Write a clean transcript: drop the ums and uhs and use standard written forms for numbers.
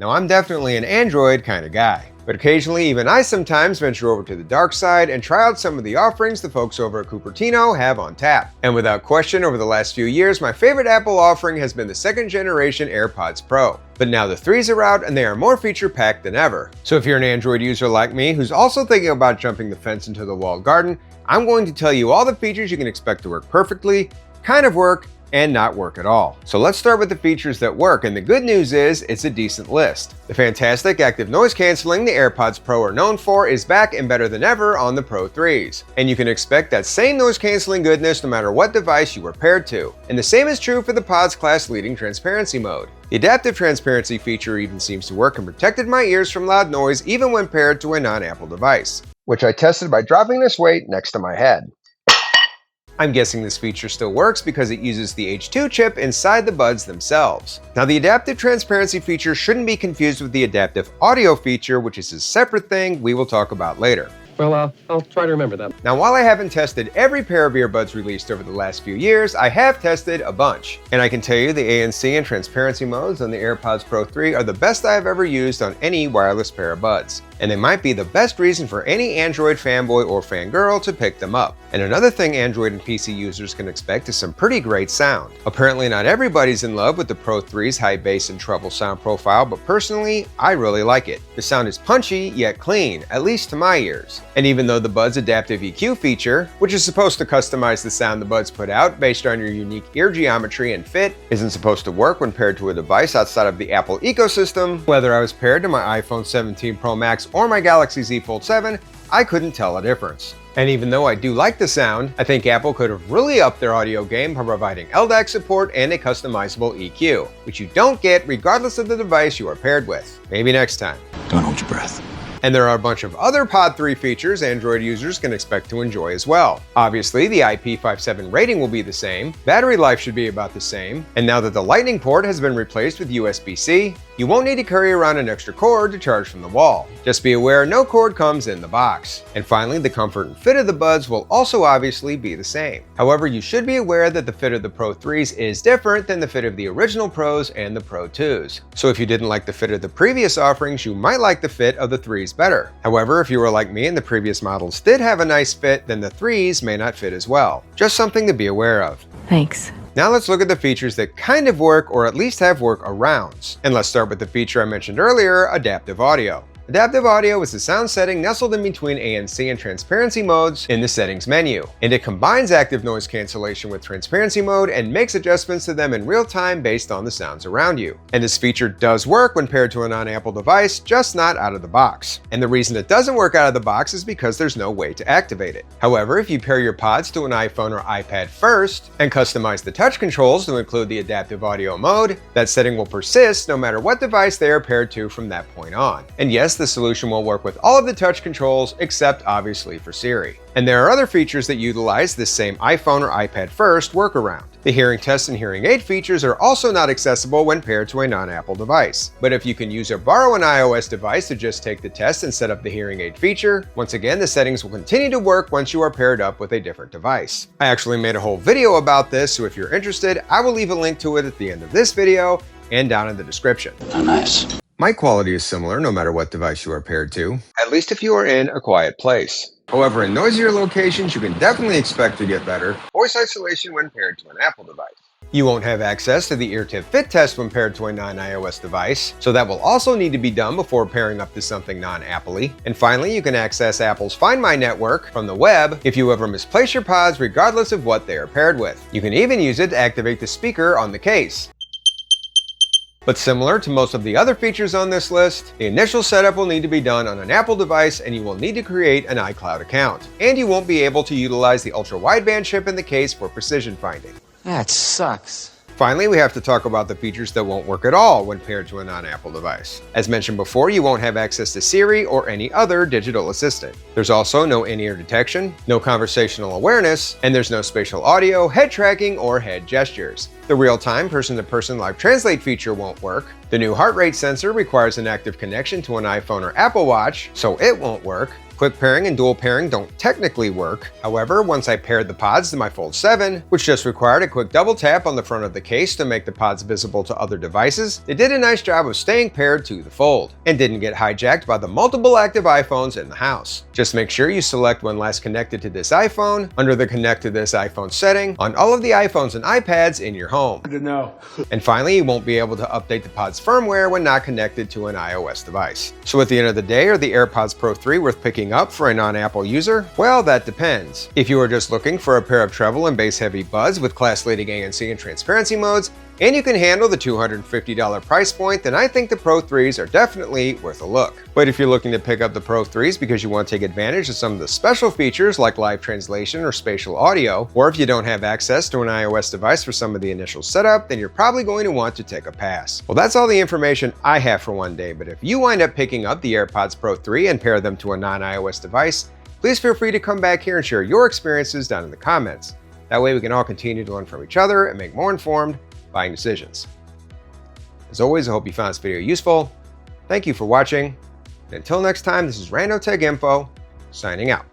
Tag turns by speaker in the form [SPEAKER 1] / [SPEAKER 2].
[SPEAKER 1] Now, I'm definitely an Android kind of guy, but occasionally even I sometimes venture over to the dark side and try out some of the offerings the folks over at Cupertino have on tap. And without question, over the last few years, my favorite Apple offering has been the second generation AirPods Pro. But now the 3s are out and they are more feature-packed than ever. So if you're an Android user like me who's also thinking about jumping the fence into the walled garden, I'm going to tell you all the features you can expect to work perfectly, kind of work, and not work at all. So let's start with the features that work, and the good news is it's a decent list. The fantastic active noise canceling the AirPods Pro are known for is back and better than ever on the Pro 3s. And you can expect that same noise canceling goodness no matter what device you are paired to. And the same is true for the Pods class leading transparency mode. The adaptive transparency feature even seems to work and protected my ears from loud noise even when paired to a non-Apple device, which I tested by dropping this weight next to my head. I'm guessing this feature still works because it uses the H2 chip inside the buds themselves. Now, the adaptive transparency feature shouldn't be confused with the adaptive audio feature, which is a separate thing we will talk about later.
[SPEAKER 2] Well, I'll try to remember that.
[SPEAKER 1] Now, while I haven't tested every pair of earbuds released over the last few years, I have tested a bunch. And I can tell you the ANC and transparency modes on the AirPods Pro 3 are the best I have ever used on any wireless pair of buds. And they might be the best reason for any Android fanboy or fangirl to pick them up. And another thing Android and PC users can expect is some pretty great sound. Apparently not everybody's in love with the Pro 3's high bass and treble sound profile, but personally, I really like it. The sound is punchy, yet clean, at least to my ears. And even though the Buds Adaptive EQ feature, which is supposed to customize the sound the buds put out based on your unique ear geometry and fit, isn't supposed to work when paired to a device outside of the Apple ecosystem, whether I was paired to my iPhone 17 Pro Max or my Galaxy Z Fold 7, I couldn't tell a difference. And even though I do like the sound, I think Apple could have really upped their audio game by providing LDAC support and a customizable EQ, which you don't get regardless of the device you are paired with. Maybe next time.
[SPEAKER 3] Don't hold your breath.
[SPEAKER 1] And there are a bunch of other Pod 3 features Android users can expect to enjoy as well. Obviously, the IP57 rating will be the same, battery life should be about the same, and now that the Lightning port has been replaced with USB-C, you won't need to carry around an extra cord to charge from the wall. Just be aware no cord comes in the box. And finally, the comfort and fit of the buds will also obviously be the same. However, you should be aware that the fit of the Pro 3s is different than the fit of the original Pros and the Pro 2s. So if you didn't like the fit of the previous offerings, you might like the fit of the 3s better. However, if you were like me and the previous models did have a nice fit, then the 3s may not fit as well. Just something to be aware of.
[SPEAKER 4] Thanks.
[SPEAKER 1] Now let's look at the features that kind of work or at least have workarounds. And let's start with the feature I mentioned earlier, adaptive audio. Adaptive audio is the sound setting nestled in between ANC and transparency modes in the settings menu, and it combines active noise cancellation with transparency mode and makes adjustments to them in real time based on the sounds around you. And this feature does work when paired to a non-Apple device, just not out of the box. And the reason it doesn't work out of the box is because there's no way to activate it. However, if you pair your pods to an iPhone or iPad first and customize the touch controls to include the adaptive audio mode, that setting will persist no matter what device they are paired to from that point on. And yes, the solution will work with all of the touch controls except obviously for Siri. And there are other features that utilize this same iPhone or iPad first workaround. The hearing test and hearing aid features are also not accessible when paired to a non-Apple device. But if you can use or borrow an iOS device to just take the test and set up the hearing aid feature, once again the settings will continue to work once you are paired up with a different device. I actually made a whole video about this, so if you're interested, I will leave a link to it at the end of this video and down in the description.
[SPEAKER 3] Oh, nice.
[SPEAKER 1] Mic quality is similar no matter what device you are paired to, at least if you are in a quiet place. However, in noisier locations, you can definitely expect to get better voice isolation when paired to an Apple device. You won't have access to the ear tip fit test when paired to a non-iOS device, so that will also need to be done before pairing up to something non-Apple-y. And finally, you can access Apple's Find My network from the web if you ever misplace your pods regardless of what they are paired with. You can even use it to activate the speaker on the case. But similar to most of the other features on this list, the initial setup will need to be done on an Apple device and you will need to create an iCloud account. And you won't be able to utilize the ultra-wideband chip in the case for precision finding.
[SPEAKER 3] That sucks.
[SPEAKER 1] Finally, we have to talk about the features that won't work at all when paired to a non-Apple device. As mentioned before, you won't have access to Siri or any other digital assistant. There's also no in-ear detection, no conversational awareness, and there's no spatial audio, head tracking, or head gestures. The real-time person-to-person live translate feature won't work. The new heart rate sensor requires an active connection to an iPhone or Apple Watch, so it won't work. Quick pairing and dual pairing don't technically work. However, once I paired the pods to my Fold 7, which just required a quick double tap on the front of the case to make the pods visible to other devices, they did a nice job of staying paired to the Fold, and didn't get hijacked by the multiple active iPhones in the house. Just make sure you select when last connected to this iPhone under the Connect to this iPhone setting on all of the iPhones and iPads in your home.
[SPEAKER 3] Good to know.
[SPEAKER 1] And finally, you won't be able to update the pod's firmware when not connected to an iOS device. So at the end of the day, are the AirPods Pro 3 worth picking up for a non-Apple user? Well, that depends. If you are just looking for a pair of treble and bass heavy buds with class-leading ANC and transparency modes, and you can handle the $250 price point, then I think the Pro 3s are definitely worth a look. But if you're looking to pick up the Pro 3s because you want to take advantage of some of the special features like live translation or spatial audio, or if you don't have access to an iOS device for some of the initial setup, then you're probably going to want to take a pass. Well, that's all the information I have for one day, but if you wind up picking up the AirPods Pro 3 and pair them to a non-iOS device, please feel free to come back here and share your experiences down in the comments. That way we can all continue to learn from each other and make more informed buying decisions. As always, I hope you found this video useful. Thank you for watching. And until next time, this is Rando Tech Info, signing out.